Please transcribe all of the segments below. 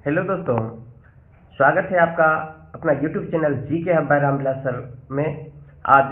Hello दोस्तों, स्वागत है आपका अपना यूट्यूब चैनल जी के हब बाय रामविलास सर में। आज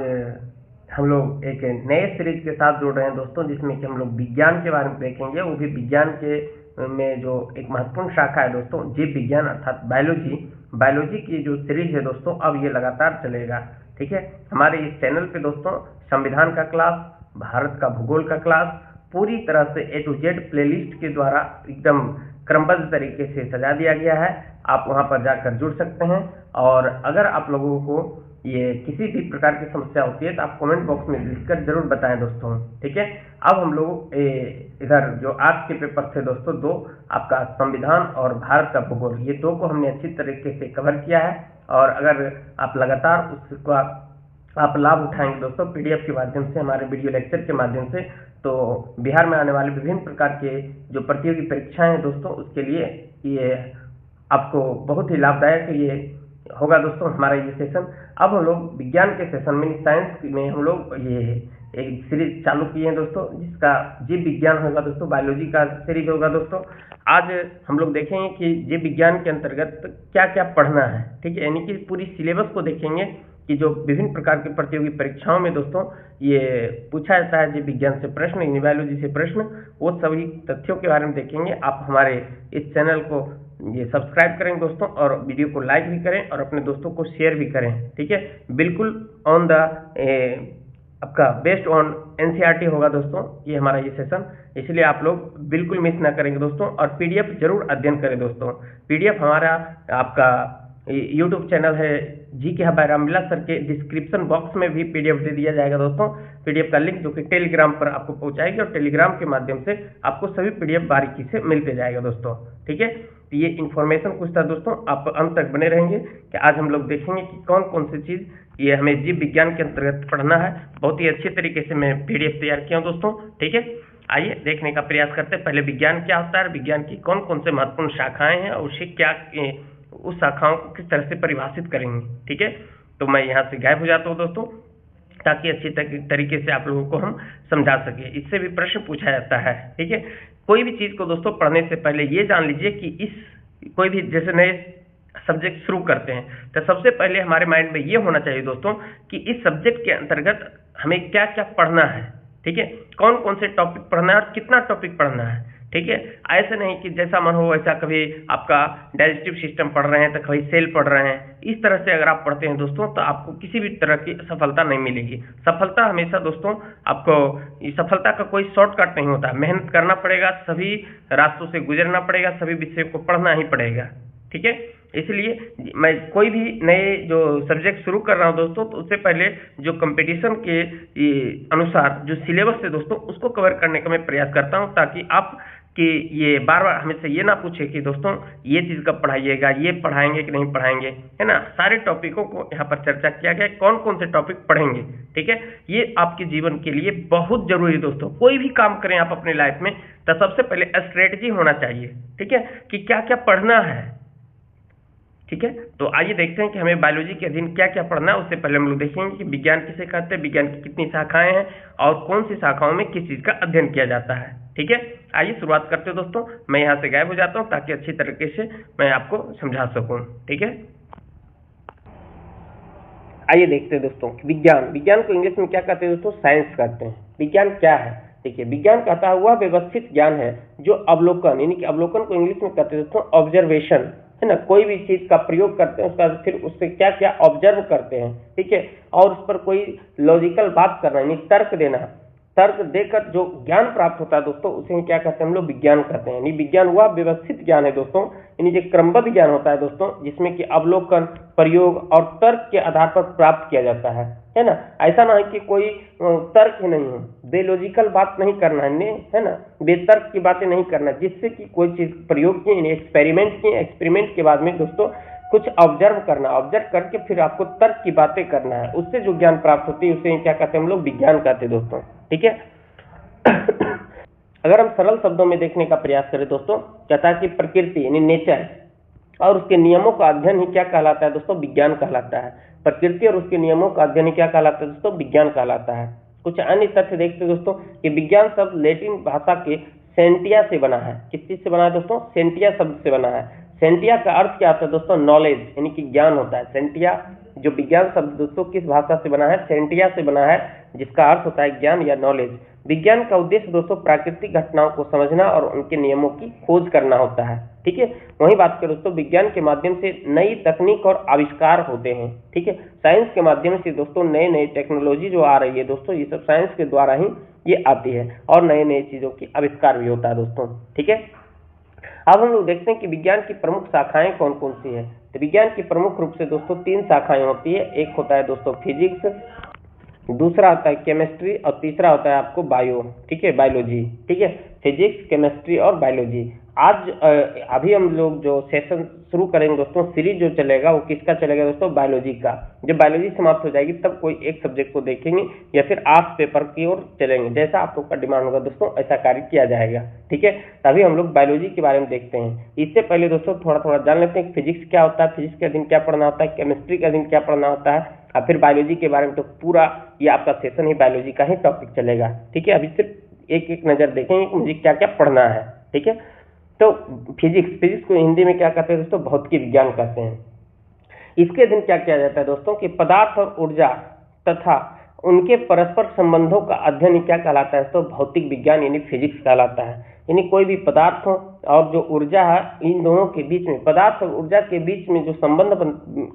हम लोग एक नए सीरीज के साथ जुड़ रहे हैं दोस्तों, जिसमें कि हम लोग विज्ञान के बारे में देखेंगे। वो भी विज्ञान के में जो एक महत्वपूर्ण शाखा है दोस्तों, जीव विज्ञान अर्थात बायोलॉजी की जो सीरीज है दोस्तों, अब ये लगातार चलेगा। ठीक है, हमारे इस चैनल पे दोस्तों संविधान का क्लास, भारत का भूगोल का क्लास पूरी तरह से A to Z प्लेलिस्ट के द्वारा एकदम क्रमबद्ध तरीके से सजा दिया गया है। आप वहां पर जाकर जुड़ सकते हैं। और अगर आप लोगों को ये किसी भी प्रकार की समस्या होती है तो आप कमेंट बॉक्स में लिखकर जरूर बताएं दोस्तों। ठीक है, अब हम लोग इधर जो आज के पेपर थे दोस्तों, दो, आपका संविधान और भारत का भूगोल, ये दो को हमने अच्छी तरीके से कवर किया है। और अगर आप लगातार उसका आप लाभ उठाएंगे दोस्तों पीडीएफ के माध्यम से, हमारे वीडियो लेक्चर के माध्यम से, तो बिहार में आने वाले विभिन्न प्रकार के जो प्रतियोगी परीक्षाएं हैं दोस्तों, उसके लिए ये आपको बहुत ही लाभदायक ये होगा दोस्तों हमारा ये सेशन। अब हम लोग विज्ञान के सेशन में, साइंस में हम लोग ये एक सीरीज चालू किए हैं दोस्तों, जिसका जीव विज्ञान होगा दोस्तों, बायोलॉजी का सीरीज होगा दोस्तों। आज हम लोग देखेंगे कि जीव विज्ञान के अंतर्गत क्या क्या पढ़ना है। ठीक है, यानी कि पूरी सिलेबस को देखेंगे कि जो विभिन्न प्रकार की प्रतियोगी परीक्षाओं में दोस्तों ये पूछा जाता है जीव विज्ञान से प्रश्न, बायोलॉजी से प्रश्न, वो सभी तथ्यों के बारे में देखेंगे। आप हमारे इस चैनल को ये सब्सक्राइब करें दोस्तों, और वीडियो को लाइक भी करें और अपने दोस्तों को शेयर भी करें। ठीक है, बिल्कुल ऑन द आपका बेस्ड ऑन एनसीईआरटी होगा दोस्तों ये हमारा ये सेशन, इसलिए आप लोग बिल्कुल मिस ना करेंगे दोस्तों। और पीडीएफ जरूर अध्ययन करें दोस्तों। पीडीएफ हमारा आपका यूट्यूब चैनल है जी के हब बाय रामविलास सर के डिस्क्रिप्शन बॉक्स में भी पीडीएफ दे दिया जाएगा दोस्तों। पीडीएफ का लिंक जो कि टेलीग्राम पर आपको पहुंचाएगी, और टेलीग्राम के माध्यम से आपको सभी पीडीएफ बारीकी से मिलते जाएगा दोस्तों। ठीक है, तो ये इन्फॉर्मेशन कुछ था दोस्तों, आप अंत तक बने रहेंगे कि आज हम लोग देखेंगे कि कौन कौन सी चीज़ ये हमें जीव विज्ञान के अंतर्गत पढ़ना है। बहुत ही अच्छी तरीके से मैं पीडीएफ तैयार किया हूँ दोस्तों। ठीक है, आइए देखने का प्रयास करते हैं। पहले विज्ञान क्या होता है, विज्ञान की कौन कौन से महत्वपूर्ण शाखाएं हैं, और उससे क्या उस शाखाओं को किस तरह से परिभाषित करेंगे। ठीक है, तो मैं यहाँ से गायब हो जाता हूँ दोस्तों, ताकि अच्छी तरीके से आप लोगों को हम समझा सके। इससे भी प्रश्न पूछा जाता है। ठीक है, कोई भी चीज़ को दोस्तों पढ़ने से पहले ये जान लीजिए कि इस कोई भी जैसे नए सब्जेक्ट शुरू करते हैं तो सबसे पहले हमारे माइंड में ये होना चाहिए दोस्तों कि इस सब्जेक्ट के अंतर्गत हमें क्या क्या पढ़ना है। ठीक है, कौन कौन से टॉपिक पढ़ना है और कितना टॉपिक पढ़ना है। ठीक है, ऐसे नहीं कि जैसा मन हो वैसा, कभी आपका डाइजेस्टिव सिस्टम पढ़ रहे हैं तो कभी सेल पढ़ रहे हैं। इस तरह से अगर आप पढ़ते हैं दोस्तों तो आपको किसी भी तरह की सफलता नहीं मिलेगी। सफलता हमेशा दोस्तों आपको, सफलता का कोई शॉर्टकट नहीं होता, मेहनत करना पड़ेगा, सभी रास्तों से गुजरना पड़ेगा, सभी विषयों को पढ़ना ही पड़ेगा। ठीक है, इसलिए मैं कोई भी नए जो सब्जेक्ट शुरू कर रहा हूं दोस्तों, तो उससे पहले जो कंपटीशन के अनुसार जो सिलेबस है दोस्तों, उसको कवर करने का मैं प्रयास करता हूं, ताकि आप कि ये बार बार हमें से ये ना पूछे कि दोस्तों ये चीज़ कब पढ़ाइएगा, ये पढ़ाएंगे कि नहीं पढ़ाएंगे, है ना। सारे टॉपिकों को यहाँ पर चर्चा किया गया, कौन कौन से टॉपिक पढ़ेंगे। ठीक है, ये आपके जीवन के लिए बहुत जरूरी दोस्तों। कोई भी काम करें आप अपने लाइफ में तो सबसे पहले स्ट्रेटजी होना चाहिए। ठीक है, कि क्या क्या पढ़ना है। ठीक है, तो आइए देखते हैं कि हमें बायोलॉजी के अधीन क्या क्या पढ़ना है। उससे पहले हम लोग देखेंगे कि विज्ञान किसे कहते हैं, विज्ञान की कितनी शाखाएं हैं, और कौन सी शाखाओं में किस चीज़ का अध्ययन किया जाता है। ठीक है, आइए शुरुआत करते हैं दोस्तों। मैं यहाँ से गायब हो जाता हूँ ताकि अच्छी तरीके से मैं आपको समझा सकूँ। ठीक है, आइए देखते हैं दोस्तों विज्ञान को इंग्लिश में क्या कहते हैं दोस्तों, साइंस कहते हैं। विज्ञान क्या है, देखिए विज्ञान कहता हुआ व्यवस्थित ज्ञान है जो अवलोकन, यानी कि अवलोकन को इंग्लिश में कहते हैं दोस्तों ऑब्जर्वेशन, है ना। कोई भी चीज का प्रयोग करते हैं, उसका फिर उससे क्या क्या ऑब्जर्व करते हैं। ठीक है, और उस पर कोई लॉजिकल बात करना, यानी तर्क देना, तर्क देकर जो ज्ञान प्राप्त होता है दोस्तों, उसे क्या कहते हैं हम लोग, विज्ञान कहते हैं। यानी विज्ञान हुआ व्यवस्थित ज्ञान है दोस्तों, यानी जो क्रमबद्ध ज्ञान होता है दोस्तों, जिसमें कि अवलोकन, प्रयोग और तर्क के आधार पर प्राप्त किया जाता है ना। ऐसा ना है कि कोई तर्क ही नहीं हो, बेलॉजिकल बात नहीं करना है ना, बेतर्क की बातें नहीं करना, जिससे कि कोई चीज प्रयोग की, एक्सपेरिमेंट के बाद में दोस्तों कुछ ऑब्जर्व करना, ऑब्जर्व करके फिर आपको तर्क की बातें करना है, उससे जो ज्ञान प्राप्त होती है उसे क्या कहते हैं हम लोग, विज्ञान कहते हैं दोस्तों। ठीक है, अगर हम सरल शब्दों में देखने का प्रयास करें दोस्तों, कहता है कि प्रकृति यानी नेचर और उसके नियमों का अध्ययन ही क्या कहलाता है दोस्तों, विज्ञान कहलाता है। प्रकृति और उसके नियमों का अध्ययन ही क्या कहलाता है दोस्तों, विज्ञान कहलाता है। कुछ अन्य तथ्य देखते हैं दोस्तों कि विज्ञान शब्द लैटिन भाषा के सेंटिया से बना है। किस चीज से बना है दोस्तों, सेंटिया शब्द से बना है। सेंटिया का अर्थ क्या होता है दोस्तों? नॉलेज, यानी कि ज्ञान होता है। सेंटिया जो विज्ञान शब्द दोस्तों किस भाषा से बना है? सेंटिया से बना है, जिसका अर्थ होता है ज्ञान या नॉलेज। विज्ञान का उद्देश्य दोस्तों प्राकृतिक घटनाओं को समझना और उनके नियमों की खोज करना होता है। ठीक है, वही बात करें दोस्तों, विज्ञान के माध्यम से नई तकनीक और आविष्कार होते हैं। ठीक है, साइंस के माध्यम से दोस्तों नई नई टेक्नोलॉजी जो आ रही है दोस्तों, ये सब साइंस के द्वारा ही ये आती है और नए नए चीजों की आविष्कार भी होता है दोस्तों। ठीक है, अब हम लोग देखते हैं कि विज्ञान की प्रमुख शाखाएं कौन कौन सी है। तो विज्ञान की प्रमुख रूप से दोस्तों 3 शाखाएं होती है। एक होता है दोस्तों फिजिक्स, दूसरा होता है केमिस्ट्री और तीसरा होता है आपको बायो। ठीक है, बायोलॉजी। ठीक है, फिजिक्स, केमिस्ट्री और बायोलॉजी। आज अभी हम लोग जो सेशन शुरू करेंगे दोस्तों, सीरीज जो चलेगा वो किसका चलेगा दोस्तों? बायोलॉजी का। जब बायोलॉजी समाप्त हो जाएगी तब कोई एक सब्जेक्ट को देखेंगे या फिर आर्ट्स पेपर की ओर चलेंगे। जैसा आप लोग का डिमांड होगा दोस्तों ऐसा कार्य किया जाएगा। ठीक है, तभी हम लोग बायोलॉजी के बारे में देखते हैं। इससे पहले दोस्तों थोड़ा थोड़ा जान लेते हैं कि फिजिक्स क्या होता है, फिजिक्स के अधीन क्या पढ़ना होता है, केमिस्ट्री के अधीन क्या पढ़ना होता है, और फिर बायोलॉजी के बारे में। तो पूरा ये आपका सेशन ही बायोलॉजी का ही टॉपिक चलेगा। ठीक है, अभी सिर्फ एक एक नजर देखेंगे कि मुझे क्या क्या पढ़ना है। ठीक है, तो फिजिक्स को हिंदी में क्या कहते हैं दोस्तों? भौतिक विज्ञान कहते हैं। इसके अधीन क्या किया जाता है दोस्तों कि पदार्थ और ऊर्जा तथा उनके परस्पर संबंधों का अध्ययन क्या कहलाता है? तो भौतिक विज्ञान यानी फिजिक्स कहलाता है। यानी कोई भी पदार्थ हो और जो ऊर्जा है, इन दोनों के बीच में, पदार्थ और ऊर्जा के बीच में जो संबंध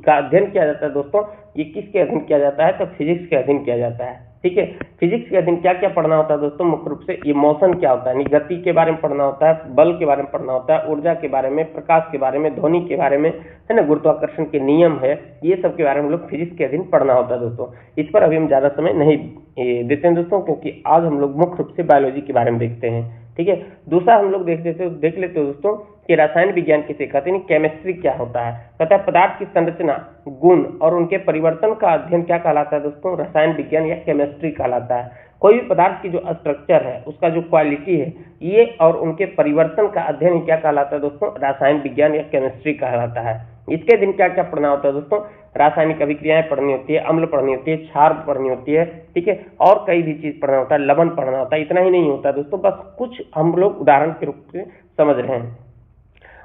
का अध्ययन किया जाता है दोस्तों, ये किसके अधीन किया जाता है? तो फिजिक्स के अधीन किया जाता है। ठीक है, फिजिक्स के अधीन क्या क्या पढ़ना होता है दोस्तों? मुख्य रूप से ये मोशन क्या होता है, गति के बारे में पढ़ना होता है, बल के बारे में पढ़ना होता है, ऊर्जा के बारे में, प्रकाश के बारे में, ध्वनि के बारे में, है ना, गुरुत्वाकर्षण के नियम है, ये सब के बारे में हम लोग फिजिक्स के अधीन पढ़ना होता है दोस्तों। इस पर अभी हम ज्यादा समय नहीं देते हैं दोस्तों, क्योंकि आज हम लोग मुख्य रूप से बायोलॉजी के बारे में देखते हैं। ठीक है, दूसरा हम लोग देख लेते हो दोस्तों कि रसायन विज्ञान किसे कहते हैं, केमिस्ट्री क्या होता है? कहता है पदार्थ की संरचना, गुण और उनके परिवर्तन का अध्ययन क्या कहलाता है दोस्तों? रसायन विज्ञान या केमिस्ट्री कहलाता है। कोई भी पदार्थ की जो स्ट्रक्चर है, उसका जो क्वालिटी है, ये और उनके परिवर्तन का अध्ययन क्या कहलाता है दोस्तों? रसायन विज्ञान या केमिस्ट्री कहलाता है। इसके दिन क्या क्या पढ़ना होता है दोस्तों? रासायनिक अभिक्रियाएं पढ़नी होती है, अम्ल पढ़नी होती है, क्षार पढ़नी होती है। ठीक है, और कई भी चीज पढ़ना होता है, लवण पढ़ना होता है। इतना ही नहीं होता दोस्तों, बस कुछ हम लोग उदाहरण के रूप में समझ रहे हैं।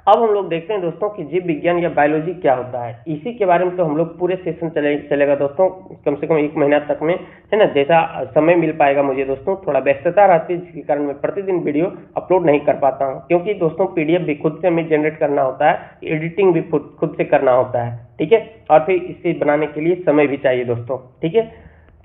अब हम लोग देखते हैं दोस्तों कि जीव विज्ञान या बायोलॉजी क्या होता है। इसी के बारे में तो हम लोग पूरे सेशन चलेगा दोस्तों, कम से कम 1 महीना तक में, है ना। जैसा समय मिल पाएगा मुझे दोस्तों, थोड़ा व्यस्तता रहती है जिसके कारण मैं प्रतिदिन वीडियो अपलोड नहीं कर पाता हूँ, क्योंकि दोस्तों पीडीएफ भी खुद से हमें जनरेट करना होता है, एडिटिंग भी खुद से करना होता है। ठीक है, और फिर इसे बनाने के लिए समय भी चाहिए दोस्तों। ठीक है,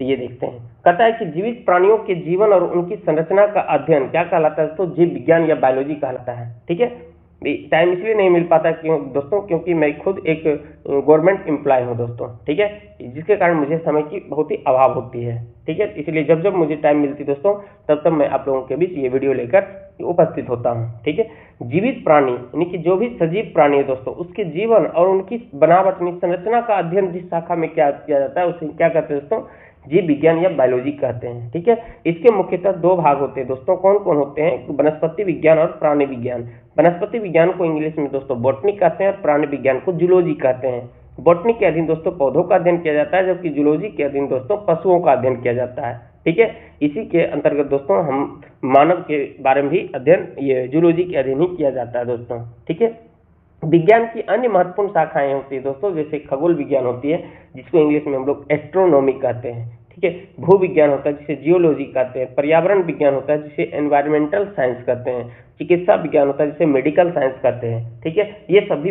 तो ये देखते हैं, कहता है कि जीवित प्राणियों के जीवन और उनकी संरचना का अध्ययन क्या कहलाता है दोस्तों? जीव विज्ञान या बायोलॉजी कहलाता है। ठीक है, टाइम इसलिए नहीं मिल पाता क्यों दोस्तों, क्योंकि मैं खुद एक गवर्नमेंट एम्प्लॉय हूं दोस्तों। ठीक है, जिसके कारण मुझे समय की बहुत ही अभाव होती है। ठीक है, इसलिए जब जब मुझे टाइम मिलती है दोस्तों, तब तब मैं आप लोगों के बीच ये वीडियो लेकर उपस्थित होता हूं। ठीक है, जीवित प्राणी यानी कि जो भी सजीव प्राणी है दोस्तों, उसके जीवन और उनकी बनावट, संरचना का अध्ययन जिस शाखा में क्या किया जाता है उसे क्या कहते हैं दोस्तों? जीव विज्ञान या बायोलॉजी कहते हैं। ठीक है, इसके मुख्यतः 2 भाग होते हैं दोस्तों। कौन कौन होते हैं? वनस्पति विज्ञान और प्राणी विज्ञान। वनस्पति विज्ञान को इंग्लिश में दोस्तों बॉटनी कहते हैं और प्राणी विज्ञान को जूलॉजी कहते हैं। बॉटनी के अधीन दोस्तों पौधों का अध्ययन किया जाता है, जबकि जूलॉजी के अधीन दोस्तों पशुओं का अध्ययन किया जाता है। ठीक है, इसी के अंतर्गत दोस्तों हम मानव के बारे में भी अध्ययन ये जूलॉजी के अधीन ही किया जाता है दोस्तों। ठीक है, विज्ञान की अन्य महत्वपूर्ण शाखाएं होती है दोस्तों, जैसे खगोल विज्ञान होती है, जिसको इंग्लिश में हम लोग एस्ट्रोनॉमी कहते हैं। ठीक है, भू विज्ञान होता है जिसे जियोलॉजी कहते हैं, पर्यावरण विज्ञान होता है जिसे एनवायरमेंटल साइंस कहते हैं, चिकित्सा विज्ञान होता है जिसे मेडिकल साइंस कहते हैं। ठीक है, ये सभी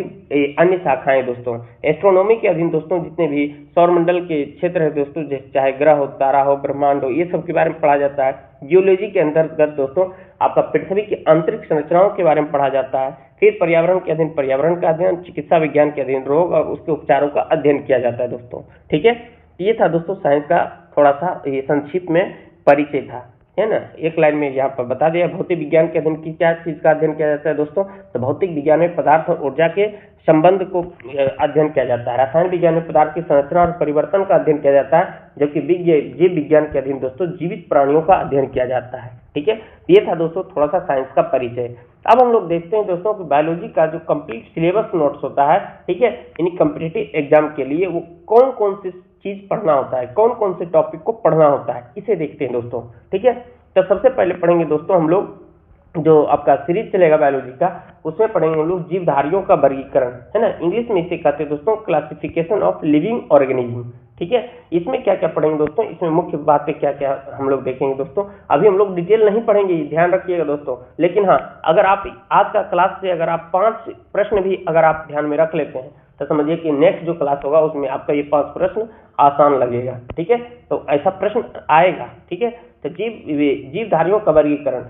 अन्य शाखाएं दोस्तों। एस्ट्रोनॉमी के अधीन दोस्तों जितने भी सौरमंडल के क्षेत्र है दोस्तों, चाहे ग्रह हो, तारा हो, ब्रह्मांड हो, ये सब के बारे में पढ़ा जाता है। जियोलॉजी के अंतर्गत दोस्तों आपका पृथ्वी की आंतरिक संरचनाओं के बारे में पढ़ा जाता है। फिर पर्यावरण के अधीन पर्यावरण का अध्ययन, चिकित्सा विज्ञान के अधीन रोग और उसके उपचारों का अध्ययन किया जाता है दोस्तों। ठीक है, ये था दोस्तों साइंस का थोड़ा सा ये संक्षिप्त में परिचय था, है ना। एक लाइन में यहाँ पर बता दिया। भौतिक विज्ञान के अध्ययन की क्या चीज का अध्ययन किया जाता है दोस्तों? तो भौतिक विज्ञान में पदार्थ और ऊर्जा के संबंध को अध्ययन किया जाता है। रसायन विज्ञान में पदार्थ की संरचना और परिवर्तन का अध्ययन किया जाता है, जबकि जीव विज्ञान के अधीन दोस्तों जीवित प्राणियों का अध्ययन किया जाता है। ठीक है, ये था दोस्तों थोड़ा सा साइंस का परिचय। अब हम लोग देखते हैं दोस्तों कि बायोलॉजी का जो कंप्लीट सिलेबस नोट्स होता है, ठीक है, यानी कॉम्पिटिटिव एग्जाम के लिए वो कौन कौन सी चीज पढ़ना होता है, कौन कौन से टॉपिक को पढ़ना होता है, इसे देखते हैं दोस्तों। ठीक है, तो सबसे पहले पढ़ेंगे दोस्तों हम लोग जो आपका सीरीज चलेगा बायोलॉजी का, उसमें पढ़ेंगे हम लोग जीवधारियों का वर्गीकरण, है ना। इंग्लिश में इसे कहते हैं दोस्तों क्लासिफिकेशन ऑफ लिविंग ऑर्गेनिज्म, ठीक है। इसमें क्या क्या पढ़ेंगे दोस्तों, इसमें मुख्य बातें क्या क्या हम लोग देखेंगे दोस्तों। अभी हम लोग डिटेल नहीं पढ़ेंगे, ध्यान रखिएगा दोस्तों, लेकिन हाँ, अगर आप आज का क्लास से अगर आप 5 प्रश्न भी अगर आप ध्यान में रख लेते हैं तो समझिए कि नेक्स्ट जो क्लास होगा उसमें आपका ये 5 प्रश्न आसान लगेगा, ठीक है। तो ऐसा प्रश्न आएगा, ठीक है। तो जीवधारियों का वर्गीकरण,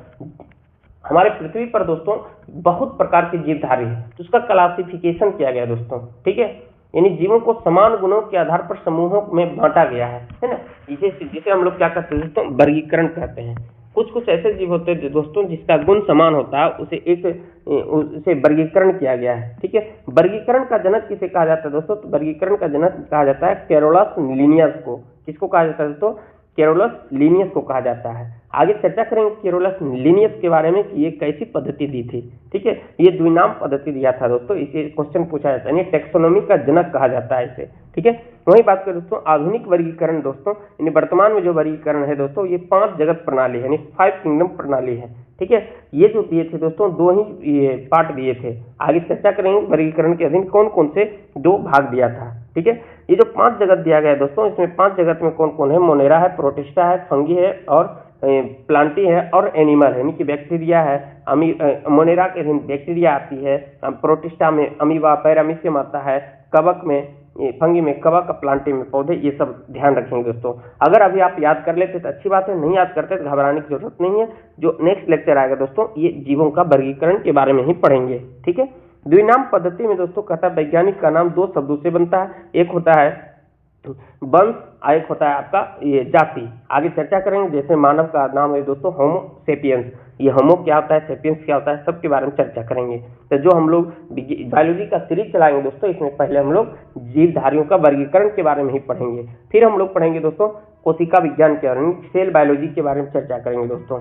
हमारे पृथ्वी पर दोस्तों बहुत प्रकार के जीवधारी हैं, तो उसका क्लासिफिकेशन किया गया दोस्तों, ठीक है। यानी जीवों को समान गुणों के आधार पर समूहों में बांटा गया है ना। जिसे हम लोग क्या कहते हैं दोस्तों, वर्गीकरण कहते हैं। कुछ कुछ ऐसे जीव होते हैं दोस्तों जिसका गुण समान होता है, उसे वर्गीकरण किया गया है, ठीक है। वर्गीकरण का जनक किसे कहा जाता है दोस्तों, तो वर्गीकरण का जनक कहा जाता है कैरोलस लिनियस को। किसको कहा जाता है दोस्तों, कैरोलस लिनियस को कहा जाता है। आगे चर्चा करेंगे कैरोलस लिनियस के बारे में कि ये कैसी पद्धति दी थी, ठीक है। ये द्विनाम पद्धति दिया था दोस्तों, इसे क्वेश्चन पूछा जाता है, यानी टेक्सोनोमी का जनक कहा जाता है इसे, ठीक है। वही बात करें दोस्तों आधुनिक वर्गीकरण दोस्तों, यानी वर्तमान में जो वर्गीकरण है दोस्तों, ये 5 जगत प्रणाली है, यानी 5 किंगडम प्रणाली है, ठीक है। ये जो दिए थे दोस्तों 2 ही ये पार्ट दिए थे। आगे चर्चा करेंगे वर्गीकरण के अधीन कौन कौन से 2 भाग दिया था, ठीक है। ये जो 5 जगत दिया गया है दोस्तों, इसमें 5 जगत में कौन कौन है, मोनेरा है, प्रोटिस्टा है, फंगी है और प्लांटी है और एनिमल है, यानी कि बैक्टीरिया है। मोनेरा के अधीन बैक्टीरिया आती है, प्रोटिस्टा में अमीबा पैरामीशियम आता है, कवक में फंगी में कवक, प्लांटी में पौधे, ये सब ध्यान रखेंगे दोस्तों। अगर अभी आप याद कर लेते तो अच्छी बात है, नहीं याद करते तो घबराने की जरूरत नहीं है। जो नेक्स्ट लेक्चर आएगा दोस्तों, ये जीवों का वर्गीकरण के बारे में ही पढ़ेंगे, ठीक है। द्विनाम पद्धति में दोस्तों कहता है वैज्ञानिक का नाम 2 शब्दों से बनता है, एक होता है वंश, एक होता है आपका ये जाति। आगे चर्चा करेंगे, जैसे मानव का नाम है दोस्तों होमो सेपियंस, ये होमो क्या होता है, सेपियंस क्या होता है, सबके बारे में चर्चा करेंगे। तो जो हम लोग बायोलॉजी का सीरीज चलाएंगे दोस्तों, इसमें पहले हम लोग जीवधारियों का वर्गीकरण के बारे में ही पढ़ेंगे, फिर हम लोग पढ़ेंगे दोस्तों कोशिका विज्ञान के बारे में, सेल बायोलॉजी के बारे में चर्चा करेंगे दोस्तों।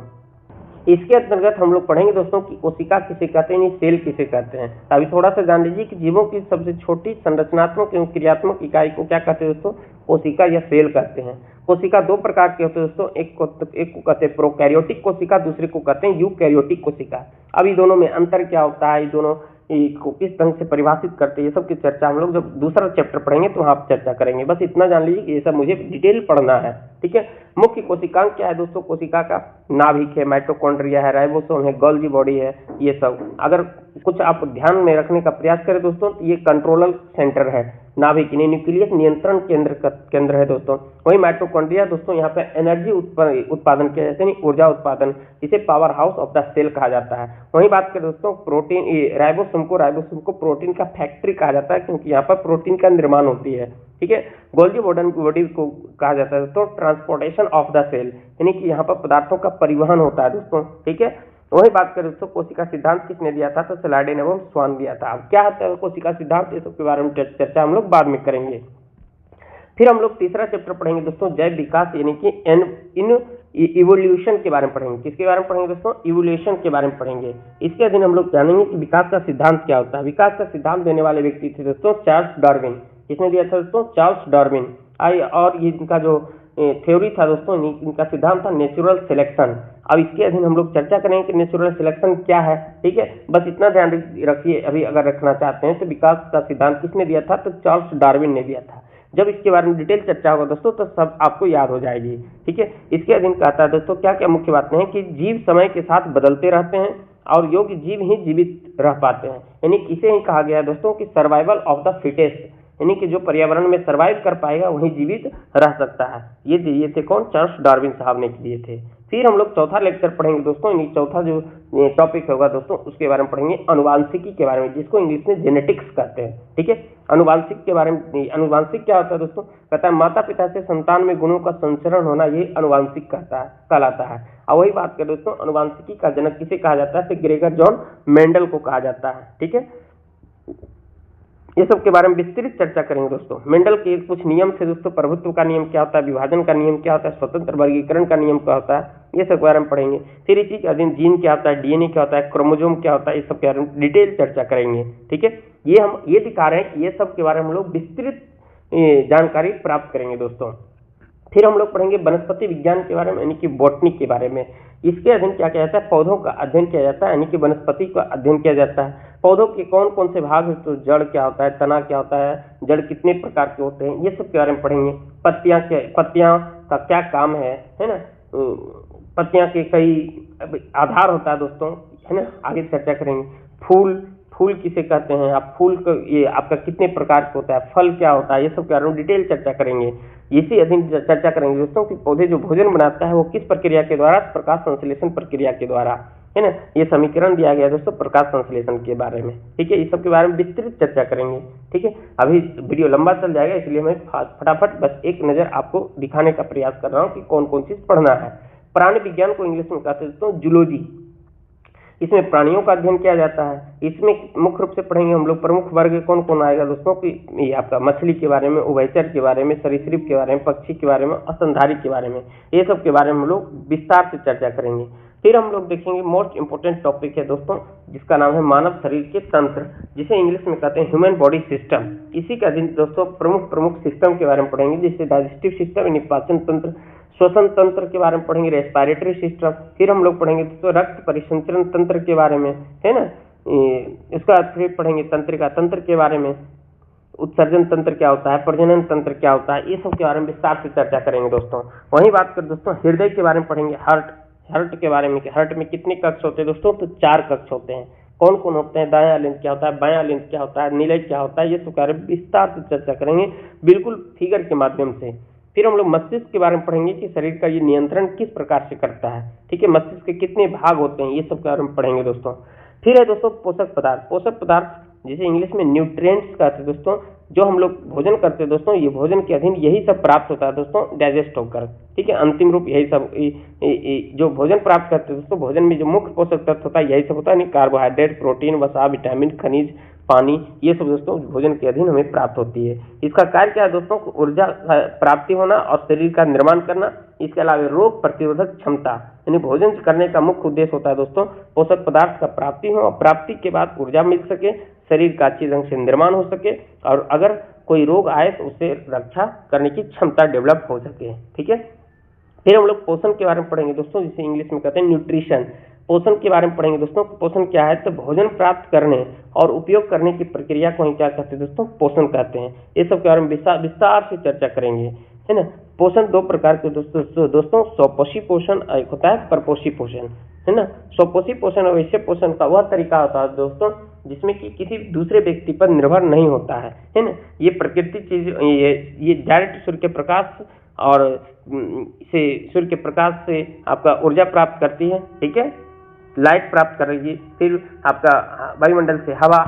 इसके अंतर्गत हम लोग पढ़ेंगे दोस्तों कि कोशिका किसे कहते हैं, सेल किसे कहते हैं। अभी थोड़ा सा जान लीजिए कि जीवों की सबसे छोटी संरचनात्मक एवं क्रियात्मक इकाई को क्या कहते हैं दोस्तों, कोशिका या सेल कहते हैं। कोशिका 2 प्रकार के होते हैं दोस्तों, एक को कहते हैं प्रोकैरियोटिक कोशिका, दूसरे को कहते हैं यूकैरियोटिक कोशिका। अभी दोनों में अंतर क्या होता है, दोनों को किस ढंग से परिभाषित करते हैं, ये सब की चर्चा हम लोग जब दूसरा चैप्टर पढ़ेंगे तो वहाँ आप चर्चा करेंगे। बस इतना जान लीजिए कि ये सब मुझे डिटेल पढ़ना है, ठीक है। मुख्य कोशिकांग क्या है दोस्तों, कोशिका का नाभिक है, माइटोकॉन्ड्रिया है, राइबोसोम है, गोल्गी बॉडी है, ये सब अगर कुछ आप ध्यान में रखने का प्रयास करें दोस्तों, तो ये कंट्रोलर सेंटर है, नाभिक न्यूक्लियस नियंत्रण केंद्र है दोस्तों। वही माइटोकॉन्ड्रिया दोस्तों, यहाँ पे एनर्जी उत्पादन किया जाता है, ऊर्जा उत्पादन, इसे powerhouse of the cell कहा जाता है। वही बात करें दोस्तों प्रोटीन, राइबोसोम को प्रोटीन का फैक्ट्री कहा जाता है, क्योंकि यहाँ पर प्रोटीन का निर्माण होती है, ठीक है। गोल्गी बॉडी को कहा जाता है दोस्तों ट्रांसपोर्टेशन ऑफ द सेल, यानी कि यहाँ पर पदार्थों का परिवहन होता है दोस्तों, ठीक है। वही बात करें दोस्तों कोशिका सिद्धांत किसने दिया था, तो स्लाइडेन एवं स्वान दिया था। अब क्या होता है कोशिका सिद्धांत, ये सब के बारे में चर्चा हम लोग बाद में करेंगे। फिर हम लोग तीसरा चैप्टर पढ़ेंगे दोस्तों जैव विकास, यानी कि इवोल्यूशन के बारे में पढ़ेंगे। किसके बारे में पढ़ेंगे दोस्तों, इवोल्यूशन के बारे में पढ़ेंगे। इसके अधीन हम लोग जानेंगे कि विकास का सिद्धांत क्या होता है। विकास का सिद्धांत देने वाले व्यक्ति थे दोस्तों चार्ल्स डार्विन। किसने दिया था दोस्तों, चार्ल्स डार्विन। और ये इनका जो थ्योरी था दोस्तों, इनका सिद्धांत था नेचुरल सिलेक्शन। अब इसके अधीन हम लोग चर्चा करेंगे कि नेचुरल सिलेक्शन क्या है, ठीक है। बस इतना ध्यान रखिए, अभी अगर रखना चाहते हैं तो विकास का सिद्धांत किसने दिया था, तो चार्ल्स डार्विन ने दिया था। जब इसके बारे में डिटेल चर्चा होगा दोस्तों तो सब आपको याद हो जाएगी, ठीक है। इसके अधीन कहता है दोस्तों क्या क्या मुख्य बातें हैं कि जीव समय के साथ बदलते रहते हैं और योग्य जीव ही जीवित रह पाते हैं, यानी इसे ही कहा गया है दोस्तों कि सर्वाइवल ऑफ द फिटेस्ट, यानी कि जो पर्यावरण में सर्वाइव कर पाएगा वही जीवित रह सकता है। ये दिए थे कौन, चार्ल्स डार्विन साहब ने दिए थे। फिर हम लोग चौथा लेक्चर पढ़ेंगे दोस्तों, यानी चौथा जो टॉपिक होगा दोस्तों उसके बारे में पढ़ेंगे अनुवांशिकी के बारे में, जिसको इंग्लिश में जेनेटिक्स कहते हैं, ठीक है। अनुवांशिक के बारे में, अनुवांशिक क्या होता है दोस्तों, कहता है माता पिता से संतान में गुणों का संचरण होना, ये अनुवांशिक कहलाता है। और वही बात करें दोस्तों अनुवांशिकी का जनक किसे कहा जाता है, तो ग्रेगर जॉन मेंडल को कहा जाता है, ठीक है। ये सब के बारे में विस्तृत चर्चा करेंगे दोस्तों। मेंडल के कुछ नियम थे दोस्तों, प्रभुत्व का नियम क्या होता है, विभाजन का नियम क्या होता है, स्वतंत्र वर्गीकरण का नियम क्या होता है, ये सब के बारे में पढ़ेंगे। फिर इसी के अधीन जीन क्या होता है, डीएनए क्या होता है, क्रोमोजोम क्या होता है, ये सब के बारे में डिटेल चर्चा करेंगे, ठीक है। ये हम ये दिखा रहे हैं कि ये सब के बारे में हम लोग विस्तृत जानकारी प्राप्त करेंगे दोस्तों। फिर हम लोग पढ़ेंगे वनस्पति विज्ञान के बारे में, यानी कि बॉटनी के बारे में। इसके अधीन क्या किया जाता है, पौधों का अध्ययन किया जाता है, यानी कि वनस्पति का अध्ययन किया जाता है। पौधों के कौन कौन से भाग हैं, तो जड़ क्या होता है, तना क्या होता है, जड़ कितने प्रकार के होते हैं, ये सब के बारे में पढ़ेंगे। पत्तियां का क्या काम है ना, पत्तियां के कई आधार होता है दोस्तों, है ना, आगे चर्चा करेंगे। फूल किसे कहते हैं, आप फूल को ये आपका कितने प्रकार का होता है, फल क्या होता है, ये सब के बारे में डिटेल चर्चा करेंगे। इसी अधीन चर्चा करेंगे दोस्तों कि पौधे जो भोजन बनाता है वो किस प्रक्रिया के द्वारा, प्रकाश संश्लेषण प्रक्रिया के द्वारा, है ना। ये समीकरण दिया गया दोस्तों प्रकाश संश्लेषण के बारे में, ठीक है। इस सब के बारे में विस्तृत चर्चा करेंगे, ठीक है। अभी वीडियो लंबा चल जाएगा, इसलिए मैं फटाफट बस एक नजर आपको दिखाने का प्रयास कर रहा हूँ कि कौन कौन चीज पढ़ना है। प्राणी विज्ञान को इंग्लिश में कहते हैं दोस्तों जूलॉजी। इसमें प्राणियों का अध्ययन किया जाता है। इसमें मुख्य रूप से पढ़ेंगे हम लोग प्रमुख वर्ग कौन कौन आएगा दोस्तों, कि ये आपका मछली के बारे में, उभयचर के बारे में, सरीसृप के बारे में, पक्षी के बारे में, स्तनधारी के बारे में, ये सब के बारे में हम लोग विस्तार से चर्चा करेंगे। फिर हम लोग देखेंगे मोस्ट इंपोर्टेंट टॉपिक है दोस्तों, जिसका नाम है मानव शरीर के तंत्र, जिसे इंग्लिश में कहते हैं ह्यूमन बॉडी सिस्टम। इसी का दिन दोस्तों प्रमुख सिस्टम के बारे में पढ़ेंगे, जैसे डाइजेस्टिव सिस्टम यानी पाचन तंत्र, श्वसन तंत्र के बारे में पढ़ेंगे, रेस्पिरेटरी सिस्टम। फिर हम लोग पढ़ेंगे दोस्तों रक्त परिसंचरण तंत्र के बारे में, है ना। इसका फिर पढ़ेंगे तंत्रिका तंत्र के बारे में, उत्सर्जन तंत्र क्या होता है, प्रजनन तंत्र क्या होता है, ये सब के बारे में विस्तार से चर्चा करेंगे दोस्तों। वहीं बात कर दोस्तों हृदय के बारे में पढ़ेंगे, हार्ट के बारे में, कि हार्ट में कितने कक्ष होते हैं दोस्तों, तो 4 कक्ष होते हैं। कौन कौन होते हैं, दायां लेंस क्या होता है, बायां लेंस क्या होता है, नीले क्या होता है, ये सब बारे में विस्तार से चर्चा करेंगे, बिल्कुल फिगर के माध्यम से। फिर हम लोग मस्तिष्क के बारे में पढ़ेंगे कि शरीर का ये नियंत्रण किस प्रकार से करता है, ठीक है। मस्तिष्क के कितने भाग होते हैं, ये सब के बारे में पढ़ेंगे दोस्तों। फिर है दोस्तों पोषक पदार्थ जिसे इंग्लिश में न्यूट्रिएंट्स कहते हैं दोस्तों। जो हम लोग भोजन करते हैं दोस्तों, ये भोजन के अधीन यही सब प्राप्त होता है दोस्तों, डाइजेस्ट होकर, ठीक है। अंतिम रूप यही सब जो भोजन प्राप्त करते हैं दोस्तों, भोजन में जो मुख्य पोषक तत्व होता है यही सब होता है, नहीं कार्बोहाइड्रेट, प्रोटीन, वसा, विटामिन, खनिज, पानी, ये सब दोस्तों भोजन के अधीन हमें प्राप्त होती है। इसका कार्य क्या है दोस्तों, ऊर्जा प्राप्ति होना और शरीर का निर्माण करना। इसके अलावा रोग प्रतिरोधक क्षमता, यानी भोजन करने का मुख्य उद्देश्य होता है दोस्तों पोषक पदार्थ का प्राप्ति हो, और प्राप्ति के बाद ऊर्जा मिल सके, शरीर का अच्छी ढंग से निर्माण हो सके, और अगर कोई रोग आए तो उससे रक्षा करने की क्षमता डेवलप हो सके, ठीक है। फिर हम लोग पोषण के बारे में पढ़ेंगे दोस्तों, जिसे इंग्लिश में कहते हैं न्यूट्रिशन। पोषण के बारे में पढ़ेंगे दोस्तों, पोषण क्या है, तो भोजन प्राप्त करने और उपयोग करने की प्रक्रिया को ही क्या कहते हैं दोस्तों, पोषण कहते हैं। ये सब के बारे में विस्तार से चर्चा करेंगे, है ना। पोषण 2 प्रकार के दोस्तों स्वपोषी पोषण, एक होता है परपोषी पोषण, है ना। स्वपोषी पोषण और वैश्य पोषण का वह तरीका होता है दोस्तों जिसमें कि किसी दूसरे व्यक्ति पर निर्भर नहीं होता है ना। ये प्रकृति चीज ये डायरेक्ट सूर्य के प्रकाश और सूर्य के प्रकाश से आपका ऊर्जा प्राप्त करती है, ठीक है, लाइट प्राप्त कर रही है। फिर आपका वायुमंडल से हवा,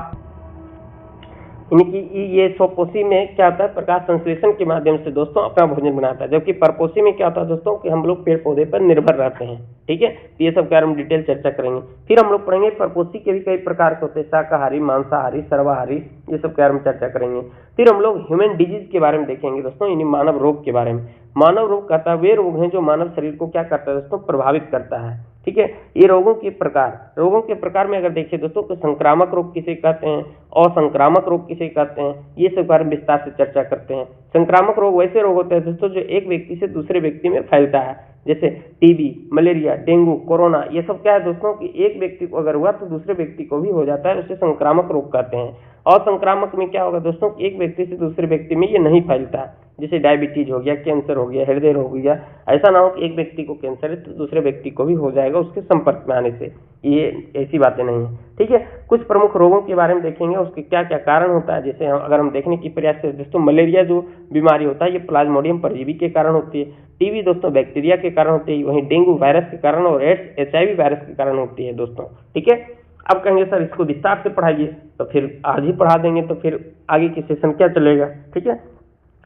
यानी कि ये स्वपोषी में क्या होता है, प्रकाश संश्लेषण के माध्यम से दोस्तों अपना भोजन बनाता है। जबकि परपोषी में क्या होता है दोस्तों, कि हम लोग पेड़ पौधे पर निर्भर रहते हैं, ठीक है। ये सब के बारे में डिटेल चर्चा करेंगे। फिर हम लोग पढ़ेंगे परपोषी के भी कई प्रकार के होते हैं, शाकाहारी, मांसाहारी, सर्वाहारी, ये सब के बारे में चर्चा करेंगे। फिर हम लोग ह्यूमन डिजीज के बारे में देखेंगे दोस्तों, यानी मानव रोग के बारे में। मानव रोग कहता है वे रोग हैं जो मानव शरीर को क्या करता है दोस्तों, प्रभावित करता है, ठीक है। ये रोगों के प्रकार में अगर देखिए दोस्तों, तो संक्रामक रोग किसे कहते हैं, असंक्रामक रोग किसे कहते हैं, ये सब बारे में विस्तार से चर्चा करते हैं। संक्रामक रोग वैसे रोग होते हैं दोस्तों जो एक व्यक्ति से दूसरे व्यक्ति में फैलता है, जैसे टीबी, मलेरिया, डेंगू, कोरोना, ये सब क्या है दोस्तों, कि एक व्यक्ति को अगर हुआ तो दूसरे व्यक्ति को भी हो जाता है, उसे संक्रामक रोग कहते हैं। और संक्रामक में क्या होगा दोस्तों, एक व्यक्ति से दूसरे व्यक्ति में ये नहीं फैलता, जैसे डायबिटीज हो गया, कैंसर हो गया, हृदय रोग हो गया। ऐसा ना हो कि एक व्यक्ति को कैंसर है तो दूसरे व्यक्ति को भी हो जाएगा उसके संपर्क में आने से, ये ऐसी बातें नहीं है, ठीक है। कुछ प्रमुख रोगों के बारे में देखेंगे, उसके क्या क्या कारण होता है। जैसे अगर हम देखने की प्रयास करें दोस्तों, मलेरिया जो बीमारी होता है ये प्लाज्मोडियम परजीवी के कारण होती है। टीबी दोस्तों बैक्टीरिया के कारण होती है, वहीं डेंगू वायरस के कारण और एड्स HIV वायरस के कारण होती है दोस्तों, ठीक है। अब कहेंगे सर इसको विस्तार से पढ़ाइए, तो फिर आज ही पढ़ा देंगे, तो फिर आगे की सेशन क्या चलेगा, ठीक है।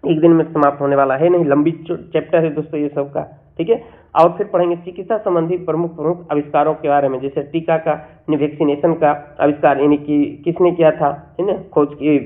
एक दिन में समाप्त होने वाला है नहीं, लंबी चैप्टर है दोस्तों ये सब का, ठीक है। और फिर पढ़ेंगे चिकित्सा संबंधी प्रमुख आविष्कारों के बारे में, जैसे टीका का, वैक्सीनेशन का आविष्कार, यानी कि किसने किया था, है ना, खोज की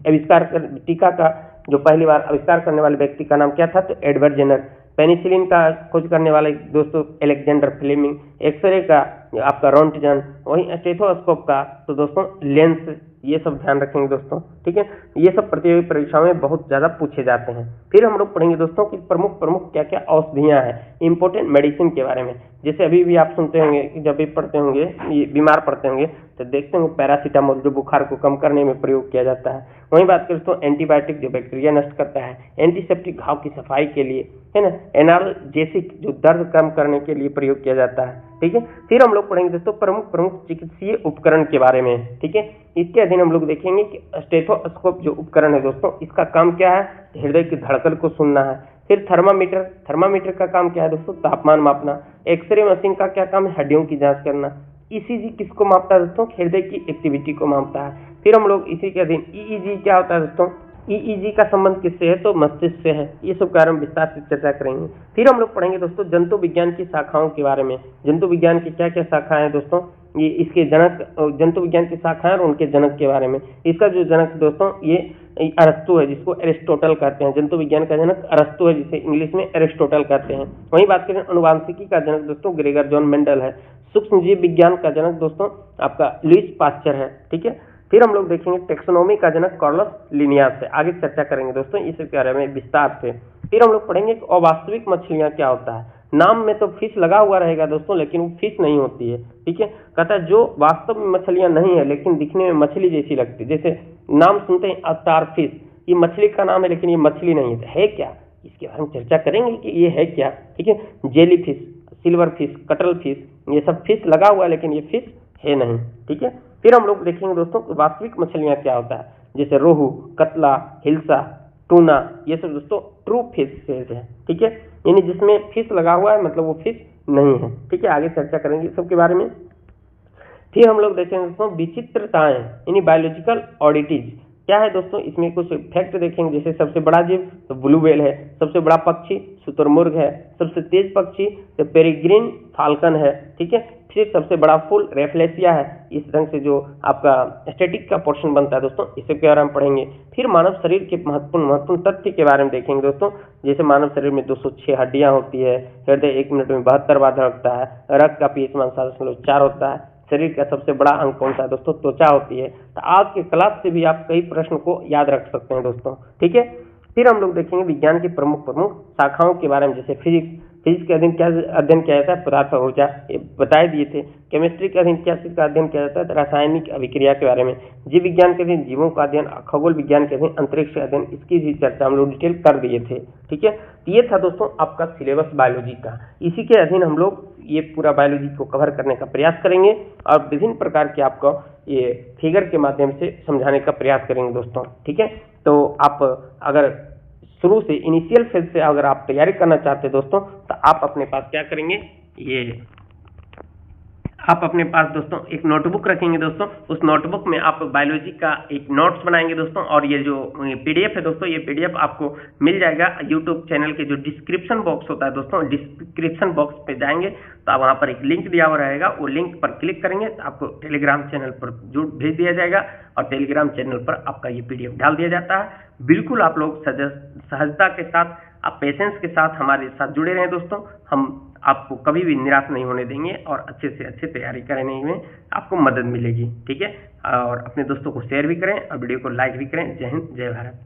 आविष्कार कर टीका का जो पहली बार आविष्कार करने वाले व्यक्ति का नाम क्या था, तो एडवर्ड जेनर। पेनिसिलिन का खोज करने वाले दोस्तों अलेक्जेंडर फ्लेमिंग। एक्सरे का आपका रोंटजन। वहीं स्टेथोस्कोप का तो दोस्तों लेंस ये सब ध्यान रखेंगे दोस्तों, ठीक है। ये सब प्रतियोगी परीक्षाओं में बहुत ज़्यादा पूछे जाते हैं। फिर हम लोग पढ़ेंगे दोस्तों कि प्रमुख क्या क्या औषधियाँ हैं, इंपॉर्टेंट मेडिसिन के बारे में। जैसे अभी भी आप सुनते होंगे कि जब भी पढ़ते होंगे, ये बीमार पड़ते होंगे तो देखते होंगे पैरासीटामोल जो बुखार को कम करने में प्रयोग किया जाता है। वहीं बात करें दोस्तों एंटीबायोटिक जो बैक्टीरिया नष्ट करता है, एंटीसेप्टिक घाव की सफाई के लिए, है ना, एनाल्जेसिक जो दर्द कम करने के लिए प्रयोग किया जाता है, ठीक है। फिर हम लोग पढ़ेंगे दोस्तों प्रमुख चिकित्सीय उपकरण के बारे में, ठीक है। इसके अधीन हम लोग देखेंगे कि स्टेथोस्कोप जो उपकरण है दोस्तों, इसका काम क्या है, हृदय की धड़कन को सुनना है। फिर थर्मामीटर का काम क्या है दोस्तों, तापमान मापना। एक्सरे मशीन का क्या काम है, हड्डियों की जांच करना। ईसीजी किसको मापता है दोस्तों, हृदय की एक्टिविटी को मापता है। फिर हम लोग इसी के अधीन ईईजी क्या होता है दोस्तों, ईईजी का संबंध किससे है, तो मस्तिष्क से है। ये सब कारण विस्तार से चर्चा करेंगे। फिर हम लोग पढ़ेंगे दोस्तों जंतु विज्ञान की शाखाओं के बारे में। जंतु विज्ञान की क्या क्या शाखाएं हैं दोस्तों, ये इसके जनक, जंतु विज्ञान की शाखाएं और उनके जनक के बारे में। इसका जो जनक दोस्तों ये अरस्तु है, जिसको एरिस्टोटल कहते हैं। जंतु विज्ञान का जनक अरस्तु है, जिसे इंग्लिश में एरिस्टोटल कहते हैं। वहीं बात करें अनुवांशिकी का जनक दोस्तों ग्रेगर जॉन मेंडल है। सूक्ष्म जीव विज्ञान का जनक दोस्तों आपका लुईस पास्चर है, ठीक है। फिर हम लोग देखेंगे टेक्सोनोमी का जनक कार्लस लिनियस से, आगे चर्चा करेंगे दोस्तों इसके बारे में विस्तार से। फिर हम लोग पढ़ेंगे कि अवास्तविक मछलियां क्या होता है। नाम में तो फिश लगा हुआ रहेगा दोस्तों, लेकिन वो फिश नहीं होती है, ठीक है। कहता है जो वास्तव में मछलियां नहीं है लेकिन दिखने में मछली जैसी लगती है। जैसे नाम सुनते हैं स्टार फिश, ये मछली का नाम है लेकिन ये मछली नहीं है क्या, इसके बारे में चर्चा करेंगे कि ये है क्या, ठीक है। Jelly fish, silver fish, cuttle fish, ये सब फिश लगा हुआ है लेकिन ये फिश है नहीं, ठीक है। फिर हम लोग देखेंगे दोस्तों वास्तविक मछलियां क्या होता है, जैसे रोहू, कतला, हिल्सा, टूना, ये सब दोस्तों ट्रू फिश है, ठीक है। यानी जिसमें फिश लगा हुआ है मतलब वो फिश नहीं है, ठीक है। आगे चर्चा करेंगे सबके बारे में। फिर हम लोग देखेंगे दोस्तों विचित्रताएं यानी बायोलॉजिकल ऑडिटीज क्या है दोस्तों, इसमें कुछ फैक्ट देखेंगे। जैसे सबसे बड़ा जीव तो ब्लू व्हेल है, सबसे बड़ा पक्षी शुतुरमुर्ग है, सबसे तेज पक्षी तो पेरिग्रीन फाल्कन है, ठीक है। फिर सबसे बड़ा फूल रेफ्लेसिया है। इस ढंग से जो आपका स्टैटिक का पोर्शन बनता है दोस्तों, इसके बारे में पढ़ेंगे। फिर मानव शरीर के महत्वपूर्ण तथ्य के बारे में देखेंगे दोस्तों। जैसे मानव शरीर में 206 हड्डियां होती है, हृदय 1 मिनट में 72 बार धड़कता है, रक्त का पीएच 7.4 होता है। शरीर का सबसे बड़ा अंग कौन सा है दोस्तों, त्वचा होती है। तो आज के क्लास से भी आप कई प्रश्न को याद रख सकते हैं दोस्तों, ठीक है। फिर हम लोग देखेंगे विज्ञान की प्रमुख शाखाओं के बारे में। जैसे फिजिक्स के अधीन क्या अध्ययन किया जाता है, पदार्थ और ऊर्जा, ये बता दिए थे। केमिस्ट्री के अधीन क्या चीज का अध्ययन किया जाता है, रासायनिक अभिक्रिया के बारे में। जीव विज्ञान के अधीन जीवों का अध्ययन, खगोल विज्ञान के अधीन अंतरिक्ष का अध्ययन, इसकी भी चर्चा हम लोग डिटेल कर दिए थे, ठीक है। ये था दोस्तों आपका सिलेबस बायोलॉजी का। इसी के अधीन हम लोग ये पूरा बायोलॉजी को कवर करने का प्रयास करेंगे और विभिन्न प्रकार के आपको ये फिगर के माध्यम से समझाने का प्रयास करेंगे दोस्तों, ठीक है। तो आप अगर शुरू से इनिशियल फेज से अगर आप तैयारी करना चाहते हैं दोस्तों, तो आप अपने पास क्या करेंगे, ये आप अपने पास दोस्तों एक नोटबुक रखेंगे दोस्तों। उस नोटबुक में आप बायोलॉजी का एक नोट्स बनाएंगे दोस्तों। और ये जो पीडीएफ है दोस्तों, ये पीडीएफ आपको मिल जाएगा यूट्यूब चैनल के जो डिस्क्रिप्शन बॉक्स होता है दोस्तों, डिस्क्रिप्शन बॉक्स पे जाएंगे तो वहाँ पर एक लिंक दिया हुआ रहेगा, वो लिंक पर क्लिक करेंगे तो आपको टेलीग्राम चैनल पर भेज दिया जाएगा और टेलीग्राम चैनल पर आपका ये पीडीएफ डाल दिया जाता है। बिल्कुल आप लोग सहजता के साथ, आप पेशेंस के साथ हमारे साथ जुड़े रहें दोस्तों। हम आपको कभी भी निराश नहीं होने देंगे और अच्छे से अच्छे तैयारी करने में आपको मदद मिलेगी, ठीक है। और अपने दोस्तों को शेयर भी करें और वीडियो को लाइक भी करें। जय हिंद, जय भारत।